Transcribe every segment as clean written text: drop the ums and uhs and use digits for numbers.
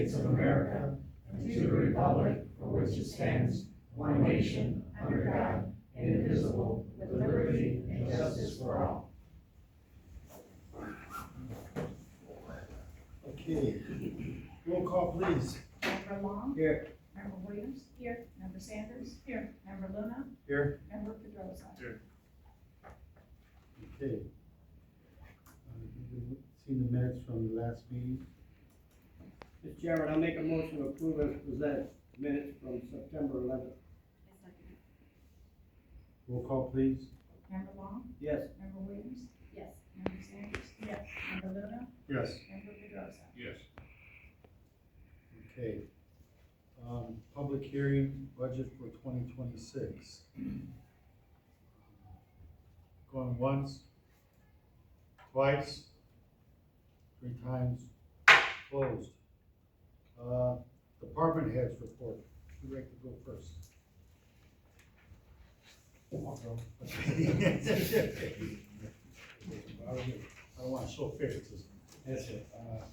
States of America and to the republic for which it stands, one nation, under God, indivisible, with liberty and justice for all. Okay, roll call please. Member Long? Here. Member Williams? Here. Member Sanders? Here. Member Luna? Here. Member Pedrosa? Here. Okay. You've seen the minutes from the last meeting. Mr. Chairman, I'll make a motion to approve as presented minutes from September 11th. Roll call please. Member Long? Yes. Member Williams? Yes. Member Sanders? Yes. Member Luna? Yes. Member Pedrosa? Yes. Okay. Public hearing, budget for 2026. Going once, twice, 3 times, closed. Department heads report. Who'd like to go first? I'll go. I don't want to show favoritism. That's it.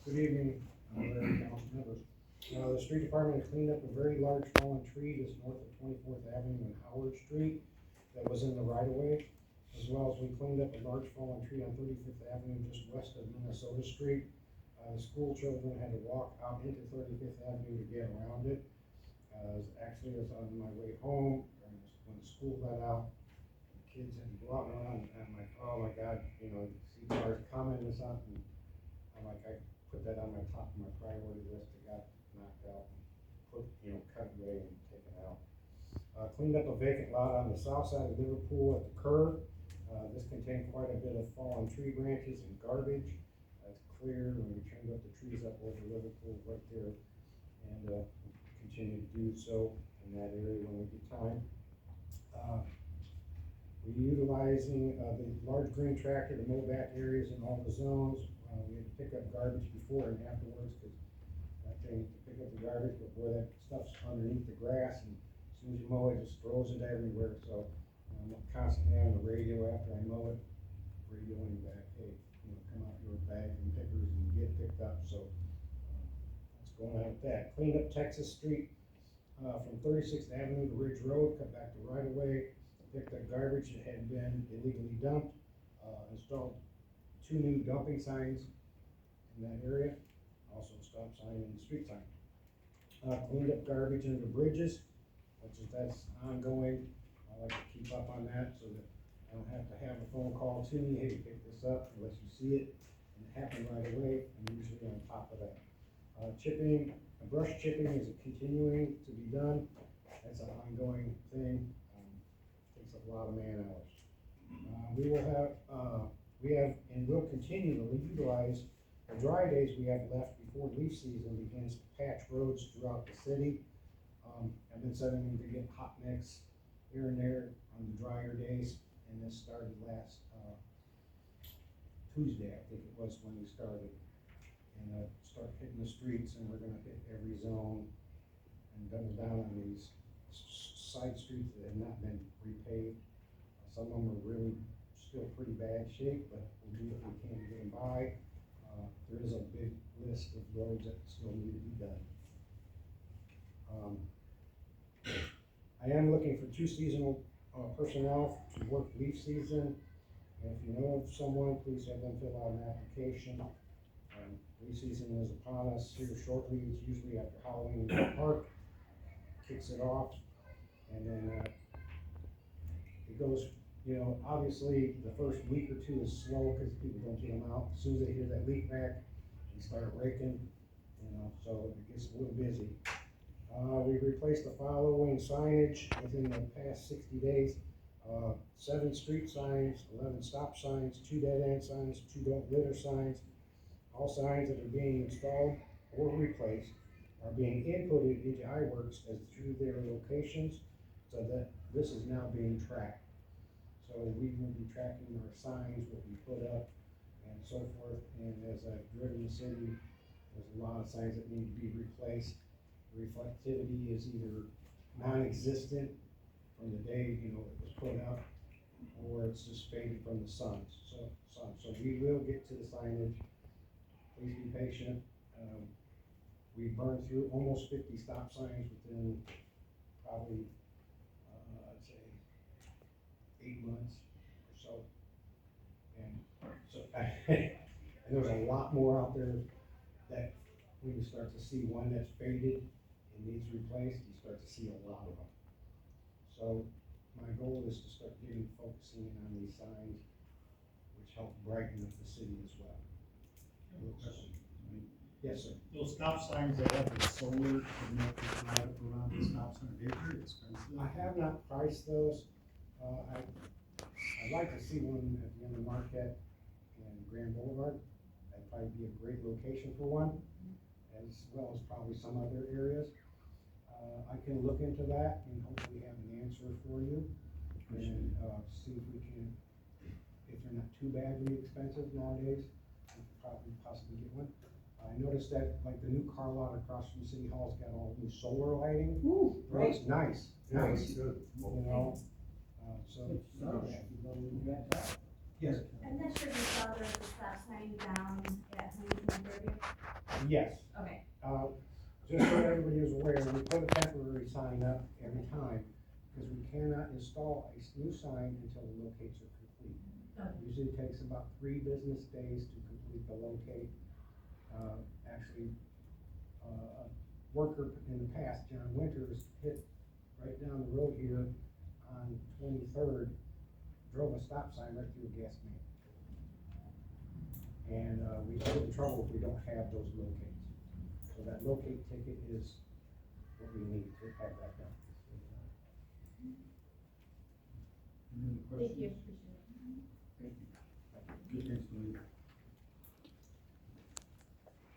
Good evening, council members. The street department has cleaned up a very large fallen tree just north of 24th Avenue and Howard Street that was in the right of way, as well as we cleaned up a large fallen tree on 35th Avenue just west of Minnesota Street. The school children had to walk out into 35th Avenue to get around it. Actually, I was on my way home when the school let out. The kids had brought me on, and I'm like, oh my God, see cars coming and something. I'm like, I put that on my top of my priority list. It got knocked out and cut away and taken out. Cleaned up a vacant lot on the south side of Liverpool at the curve. This contained quite a bit of fallen tree branches and garbage. It's clear when we trimmed up the trees up over Liverpool right there, and we'll continue to do so in that area when we get time. We're utilizing the large green tractor to mow back areas in all the zones. We had to pick up garbage before and afterwards, because that thing, to pick up the garbage, but boy, that stuff's underneath the grass, and as soon as you mow it, it just throws it everywhere. So I'm constantly on the radio after I mow it, radioing back, hey, come out your bag and pickers and get picked up. So what's going on with that? Cleaned up Texas Street from 36th Avenue to Ridge Road, cut back to right of way, picked up garbage that had been illegally dumped, installed 2 new dumping signs in that area, also a stop sign and a street sign. Cleaned up garbage under bridges, that's ongoing. I like to keep up on that so that I don't have to have a phone call to me, hey, pick this up, unless you see it and it happened right away. I'm usually on top of that. Brush chipping is continuing to be done. That's an ongoing thing. Takes a lot of man hours. We have and will continue to utilize the dry days we have left before leaf season begins to patch roads throughout the city. I've been setting them to get hot mix here and there on the drier days, and this started last Tuesday, I think it was when we started. And start hitting the streets, and we're gonna hit every zone and double down on these side streets that have not been repaved. Some of them are really still pretty bad shape, but we'll do what we can to get them by. There is a big list of roads that still need to be done. I am looking for 2 seasonal personnel to work leaf season. And if you know of someone, please have them fill out an application. Leaf season is upon us here shortly. It's usually after Halloween in the park. Kicks it off, and then it goes, obviously the first week or 2 is slow because people don't get them out. As soon as they hear that leaf back, they start raking, so it gets a little busy. We've replaced the following signage within the past 60 days. 7 street signs, 11 stop signs, 2 dead end signs, 2 don't litter signs. All signs that are being installed or replaced are being inputted into iWorks as through their locations, so that this is now being tracked. So we will be tracking our signs, what we put up, and so forth. And as I've driven the city, there's a lot of signs that need to be replaced. Reflectivity is either non-existent from the day it was put up, or it's just faded from the sun. So we will get to the signage. Please be patient. We burned through almost 50 stop signs within probably, I'd say, 8 months or so. And so, and there's a lot more out there that when you start to see one that's faded and needs replaced, you start to see a lot of them. So my goal is to start focusing on these signs, which help brighten up the city as well. Yes, sir. Those stop signs that have the solar connected right up around the stop sign, they're very expensive. I have not priced those. I'd like to see one at the end of Marquette and Grand Boulevard. That'd probably be a great location for one, as well as probably some other areas. I can look into that and hopefully have an answer for you. And, see if we can, if they're not too badly expensive nowadays, we could probably possibly get one. I noticed that like the new car lot across from City Hall's got all new solar lighting. Ooh, It's nice, nice, Good. you know, so. Yes, I'm not sure if you saw there was a stop sign down at Huntington 30th. yes, Okay. just so everybody is aware, we put a temporary sign up every time, because we cannot install a new sign until the locates are complete. Usually it takes about 3 business days to complete the locate. Actually, a worker in the past, John Winters, hit right down the road here on 23rd, drove a stop sign right through a gas main. And, we get in trouble if we don't have those locates. So that locate ticket is what we need to have that done. Any other Thank you. questions? Thank you. Good explanation.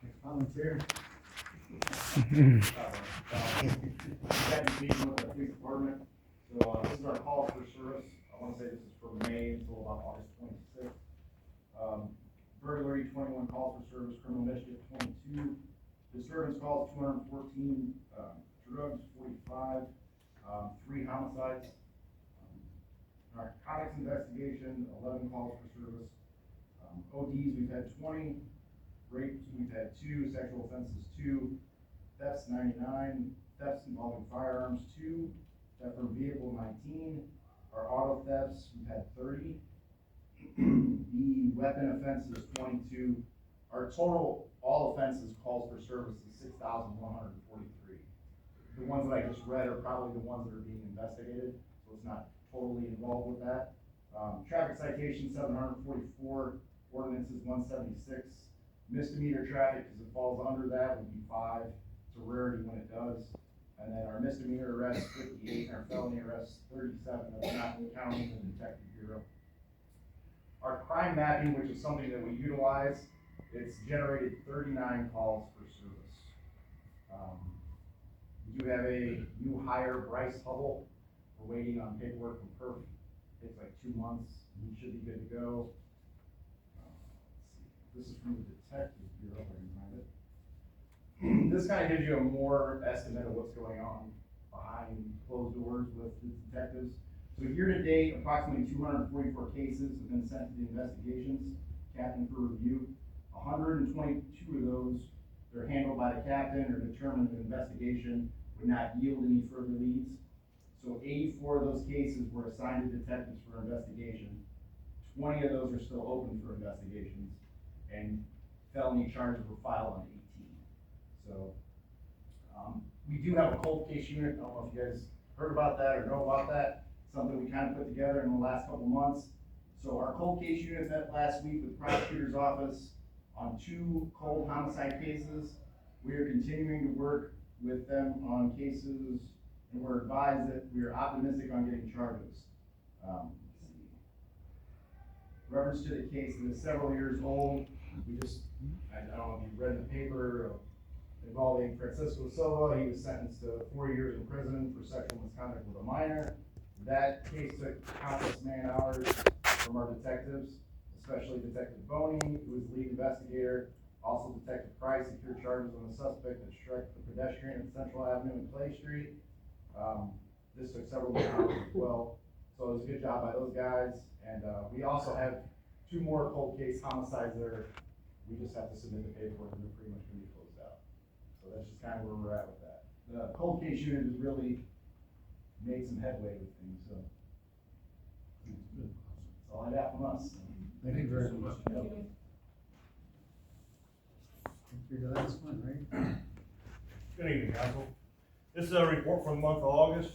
Next volunteer. Second meeting with the police department. So, this is our call for service. I wanna say this is from May until about August 26th. Burglary, 21 calls for service, criminal mischief, 22, disturbance calls, 214, drugs, 45, 3 homicides. Narcotics investigation, 11 calls for service. ODs, we've had 20, rapes, we've had 2, sexual offenses, 2, thefts, 99, thefts involving firearms, 2, theft from vehicle, 19, our auto thefts, we've had 30. The weapon offenses, 22, our total, all offenses calls for service is 6,143. The ones that I just read are probably the ones that are being investigated, so it's not totally involved with that. Traffic citation, 744, ordinance is 176. Misdemeanor traffic, because it falls under that, would be 5. It's a rarity when it does. And then our misdemeanor arrests, 58, and our felony arrests, 37, that's not counting the detective bureau. Our crime mapping, which is something that we utilize, it's generated 39 calls for service. We do have a new hire, Bryce Hubble. We're waiting on paperwork from Perf. Takes like 2 months. He should be good to go. Let's see. This is from the detective bureau. If I can find it. This kind of gives you a more estimate of what's going on behind closed doors with the detectives. So year to date, approximately 244 cases have been sent to the investigations captain for review. 122 of those are handled by the captain or determined the investigation would not yield any further leads. So 84 of those cases were assigned to detectives for investigation. 20 of those are still open for investigations, and felony charges were filed on 18. So we do have a cold case unit. I don't know if you guys heard about that or know about that. Something we kind of put together in the last couple months. So our cold case unit met last week with the prosecutor's office on 2 cold homicide cases. We are continuing to work with them on cases, and we're advised that we are optimistic on getting charges. Reference to the case that is several years old. We just, I don't know if you've read the paper involving Francisco Silva. He was sentenced to 4 years in prison for sexual misconduct with a minor. That case took countless man-hours from our detectives, especially Detective Boney, who was the lead investigator. Also Detective Price secured charges on the suspect that struck the pedestrian at Central Avenue and Clay Street. This took several man-hours as well. So it was a good job by those guys. And we also have 2 more cold case homicides there. We just have to submit the paperwork and they're pretty much gonna be closed out. So that's just kind of where we're at with that. The cold case unit has really made some headway with things, so that's all I got from us. Thank you very much. Yep. Okay, the last one, right? Good evening, council. This is a report for the month of August.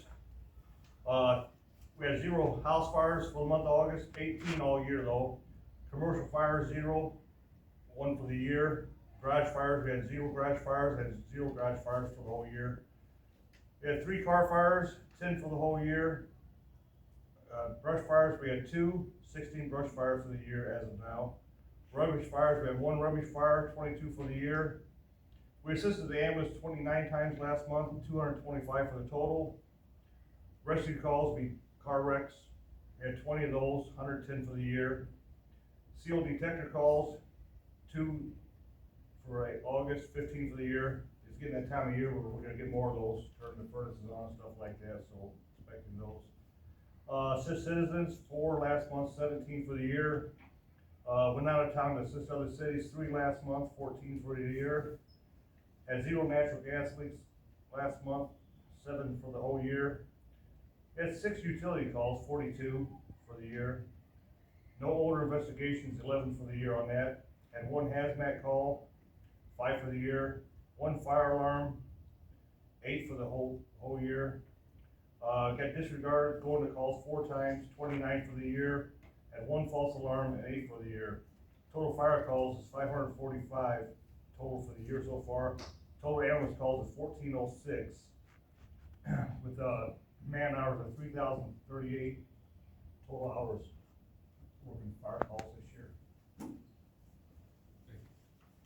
We had 0 house fires for the month of August, 18 all year though. Commercial fires, 0, 1 for the year. Garage fires, we had 0 garage fires, had 0 garage fires for the whole year. We had 3 car fires, 10 for the whole year. Brush fires, we had 2, 16 brush fires for the year as of now. Rubbish fires, we had 1 rubbish fire, 22 for the year. We assisted the ambulance 29 times last month, 225 for the total. Rescue calls, car wrecks, we had 20 of those, 110 for the year. Seal detector calls, 2 for August, 15 for the year. It's getting that time of year where we're gonna get more of those, turning the furnaces on and stuff like that, so expecting those. Assist citizens, 4 last month, 17 for the year. Went out of town to assist other cities, 3 last month, 14 for the year. Had 0 natural gas leaks last month, 7 for the whole year. Had 6 utility calls, 42 for the year. No odor investigations, 11 for the year on that. Had 1 hazmat call, 5 for the year. 1 fire alarm, 8 for the whole year. Got disregarded, going to calls 4 times, 29 for the year. Had 1 false alarm and 8 for the year. Total fire calls is 545 total for the year so far. Total ambulance calls is 1406 with man hours of 3,038 total hours working fire calls this year.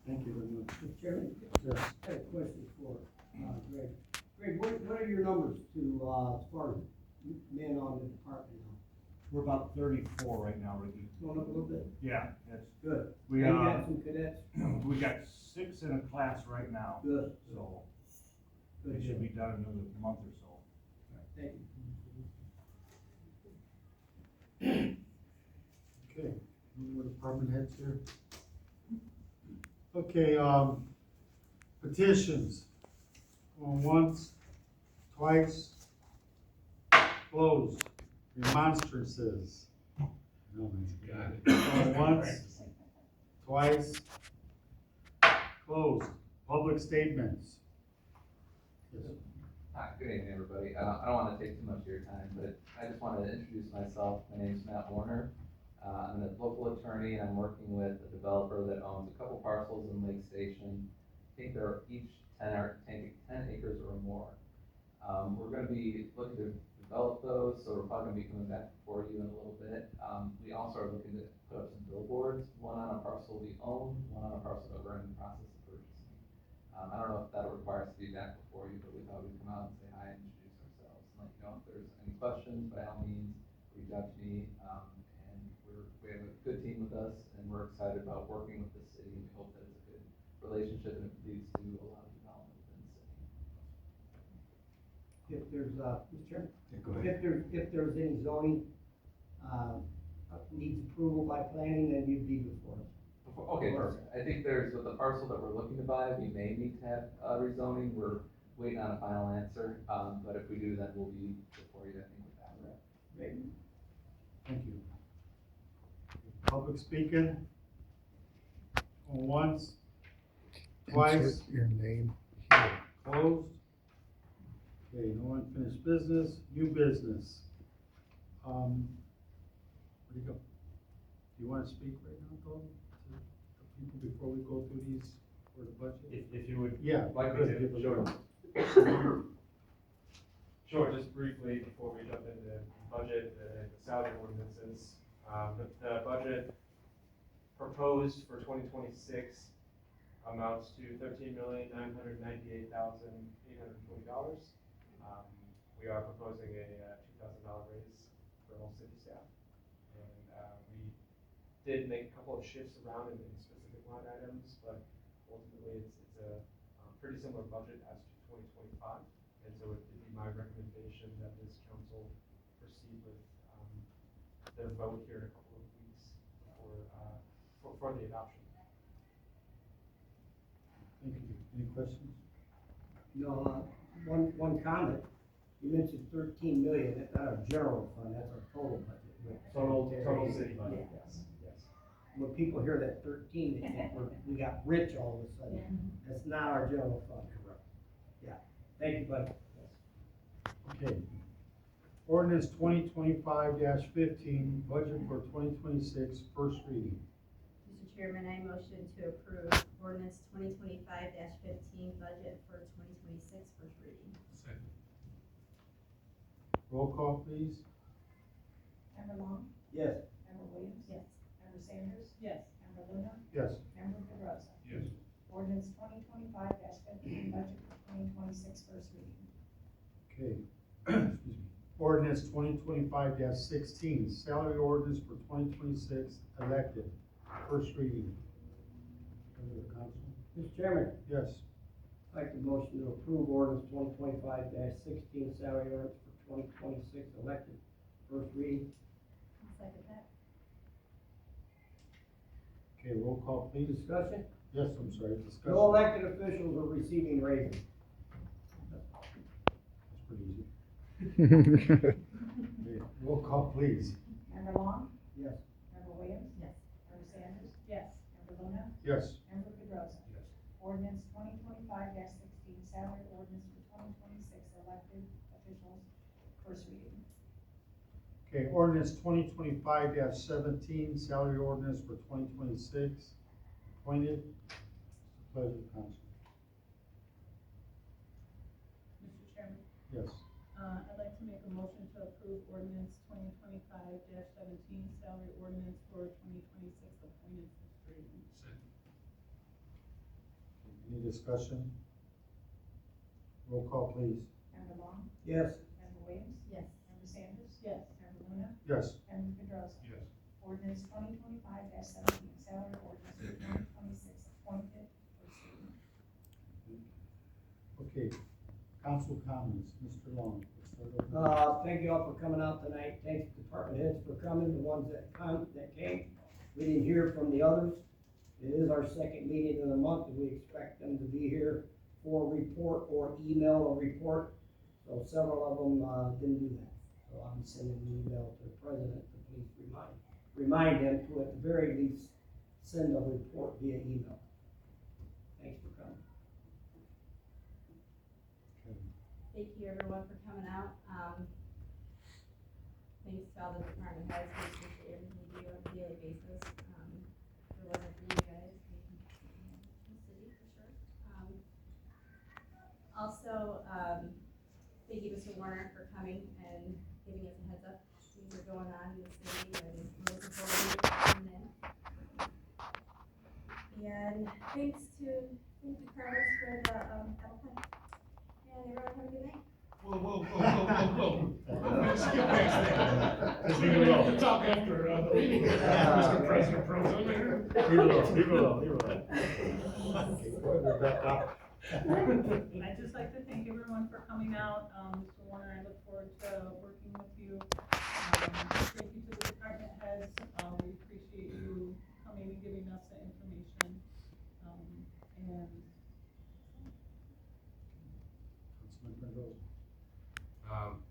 Thank you very much. Mr. Chairman, Yes. I have a question for, Greg. Greg, what are your numbers to, as far as men on the department now? We're about 34 right now, Ricky. Going up a little bit? Yeah, that's, Good. we, And you got some cadets? we got 6 in a class right now, Good. so Good. they should be done in another month or so. Thank you. Okay, more department heads here. Okay, petitions. Going once, twice, closed. Remonstrances. No, got it. Going once, twice, closed. Public statements. Yes. Hi, good evening, everybody. I don't want to take too much of your time, but I just wanted to introduce myself. My name's Matt Warner. I'm a local attorney, and I'm working with a developer that owns a couple parcels in Lake Station. I think they're each 10 acres or more. We're going to be looking to develop those, so we're probably going to be coming back before you in a little bit. We also are looking to put up some billboards, one on a parcel we own, one on a parcel that we're in the process of purchasing. I don't know if that'll require us to be back before you, but we thought we'd come out and say hi and introduce ourselves, and let you know if there's any questions. By all means, reach out to me. We have a good team with us, and we're excited about working with the city, and we hope that it's a good relationship and it leads to a lot of development within the city. If there's, Mr. Chairman? Yeah, go ahead. If there's any zoning, needs approval by planning, then you'd be before us. Okay, perfect. I think there's, with the parcel that we're looking to buy, we may need to have rezoning. We're waiting on a final answer, but if we do, then we'll be before you, I think, with that. Great. Thank you. Public speaking. Going once, twice. Your name. Closed. Okay, no unfinished business, new business. Where'd you go? Do you wanna speak right now, Tom, to the people before we go through these for the budget? If you would Yeah. like me good, to, give a sure. little- Sure, just briefly before we jump into budget, the salary ordinances. The budget proposed for 2026 amounts to $13,998,820. We are proposing a $2,000 raise for all city staff. And we did make a couple of shifts around in specific line items, but ultimately it's a pretty similar budget as to 2025. And so it'd be my recommendation that this council proceed with their vote here in a couple of weeks for the adoption. Thank you. Any questions? No, one comment, you mentioned 13 million, that's not our general fund, that's our total budget. with Total cemetery. city budget, Yeah. yes, yes. When people hear that 13, they think we got rich all of a sudden, that's not our general fund. Correct. Yeah, thank you, bud. Okay. Ordinance 2025-15, budget for 2026, first reading. Mr. Chairman, I motion to approve ordinance 2025-15 budget for 2026 first reading. Roll call, please. Member Long, Yes. Member Williams. Yes. Member Sanders. Yes. Member Luna, Yes. Member Pedrosa. Yes. Ordinance 2025-15 budget for 2026 first reading. Okay. Excuse me. Ordinance 2025-16, salary ordinance for 2026, elected, first reading. Go to the council. Mr. Chairman, Yes. I'd like to motion to approve ordinance 2025-16 salary ordinance for 2026 elected, first reading. I'll second that. Okay, roll call, please. Discussion? Yes, I'm sorry, discussion. No elected officials are receiving raises. That's pretty easy. Okay, roll call, please. Member Long, Yes. Member Williams. Yes. Member Sanders. Yes. Member Luna, Yes. Member Pedrosa. Yes. Ordinance 2025-16 salary ordinance for 2026 elected officials first reading. Okay, ordinance 2025-17, salary ordinance for 2026, appointed. Pleasure, council. Mr. Chairman, Yes. I'd like to make a motion to approve ordinance 2025-17 salary ordinance for 2026 appointed first reading. Any discussion? Roll call, please. Member Long, Yes. Member Williams. Yes. Member Sanders. Yes. Member Luna, Yes. Member Pedrosa. Yes. Ordinance 2025-17 salary ordinance for 2026 appointed first reading. Okay, council comments, Mr. Long. Let's start over. Thank you all for coming out tonight. Thanks to department heads for coming, the ones that came. We didn't hear from the others. It is our second meeting of the month, and we expect them to be here for a report or email a report. So several of them, didn't do that. So I'm sending an email to the president to please remind them to at the very least send a report via email. Thanks for coming. Okay. Thank you everyone for coming out. Thanks to all the department heads, we appreciate everything you do on a daily basis. If it wasn't for you guys, we can the city for sure. Also, thank you, Mr. Warner, for coming and giving us a heads up. Things are going on in the city and we're looking forward to you coming in. And thanks to Carlos for the, apple pie. And everyone have a good night. Whoa. Let's get past that. We're gonna talk after the meeting. Mr. President Pro Tem. Leave it alone. Okay, go ahead, Rebecca. I'd just like to thank everyone for coming out. Mr. Warner, I look forward to working with you. Thank you to the department heads. We appreciate you coming and giving us the information. And Councilman Pedrosa. I'm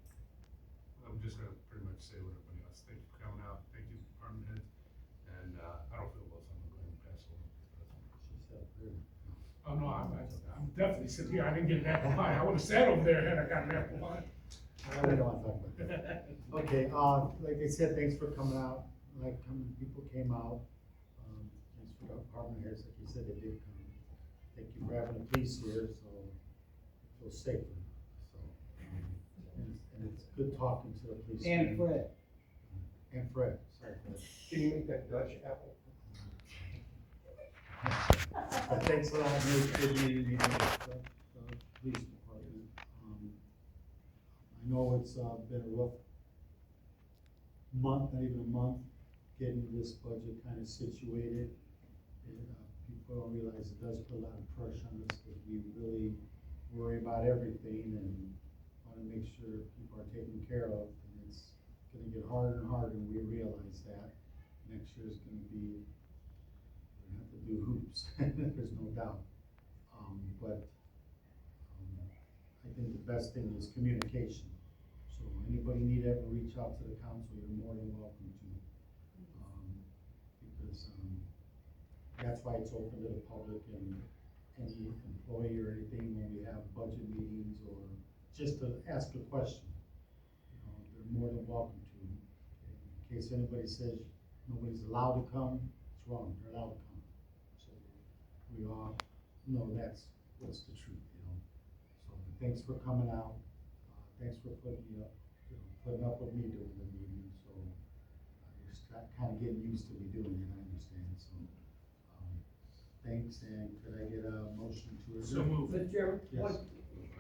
just gonna pretty much say what everybody else, thank you for coming out, thank you, department heads, and, I don't feel well, so I'm gonna go ahead and pass along. She said, really. Oh, no, I'm definitely sitting here, I didn't get an apple pie, I would've sat over there had I got an apple pie. I don't want to talk about that. Okay, like I said, thanks for coming out, like, how many people came out, thanks for the department heads, like you said, they did come. Thank you for having the police here, so it feels safer, so. And it's good talking to the police. And Fred. And Fred, sorry, Fred. Can you make that Dutch apple? But thanks for all your good meeting, the police department. I know it's, been a rough month, not even a month, getting this budget kind of situated. And, people don't realize it does put a lot of pressure on us, because we really worry about everything and want to make sure people are taken care of. And it's gonna get harder and harder, and we realize that. Next year is gonna be, we're gonna have to do hoops, there's no doubt. But best thing is communication. So anybody need ever reach out to the council, you're more than welcome to. Because, that's why it's open to the public and any employee or anything when we have budget meetings or just to ask a question. They're more than welcome to. In case anybody says nobody's allowed to come, it's wrong, they're allowed to come. So we all know that's what's the truth, So thanks for coming out. Thanks for putting me up, putting up with me during the meeting. So I just got kind of getting used to me doing it, I understand, so. Thanks, and could I get a motion to adjourn? Mr. Chairman, Yes.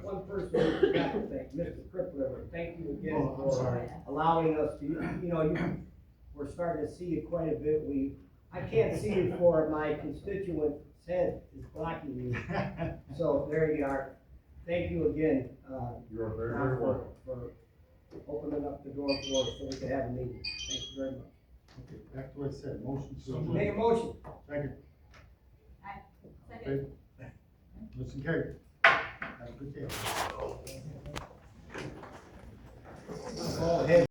one person we forgot to thank, Mr. Cripliver, thank you again Oh, I'm for sorry. allowing us to, we're starting to see you quite a bit. I can't see you for my constituent's head is blocking you. So there you are. Thank you again, You are very, Tom, very welcome. for opening up the door for us so we could have a meeting. Thank you very much. Okay, back to what I said, motion to Make a adjourn. motion. Second. Second. Okay. Motion carried. Have a good day. Go ahead.